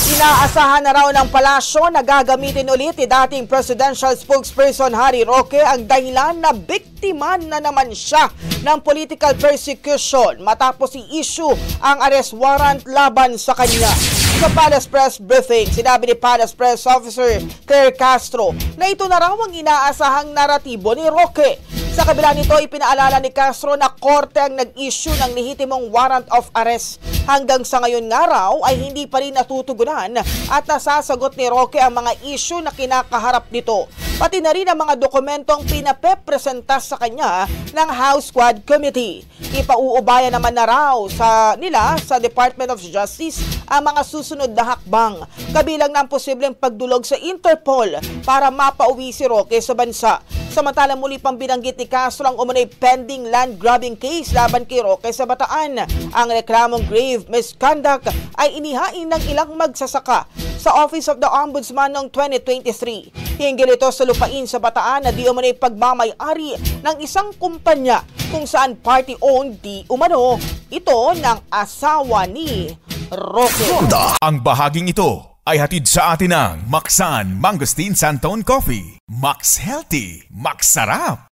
Inaasahan na raw ng palasyo na gagamitin ulit ni dating presidential spokesperson Harry Roque ang dahilan na biktima na naman siya ng political persecution matapos i-issue ang arrest warrant laban sa kanya. Sa Palace Press Briefing, sinabi ni Palace Press Officer Claire Castro na ito na raw ang inaasahang naratibo ni Roque. Sa kabila nito, ipinaalala ni Castro na korte ang nag-issue ng lehitimong warrant of arrest. Hanggang sa ngayon nga raw ay hindi pa rin natutugunan at nasasagot ni Roque ang mga issue na kinakaharap nito. Pati na rin ang mga dokumentong pinapepresenta sa kanya ng House Quad Committee. Ipauubaya naman na raw nila sa Department of Justice ang mga susunod na hakbang, kabilang ng posibleng pagdulog sa Interpol para mapauwi si Roque sa bansa. Samantalang muli pang binanggit ni Castro ang umunay pending land grabbing case laban kay Roque sa Bataan. Ang reklamong grave misconduct ay inihain ng ilang magsasaka sa Office of the Ombudsman noong 2023. Hinggil ito sa lupain sa Bataan na di umunay pagmamay-ari ng isang kumpanya kung saan party-owned di umano ito ng asawa ni Roque. Ang bahaging ito ay hatid sa atin ng Maxan Mangosteen Santon Coffee. Max Healthy, Max Sarap.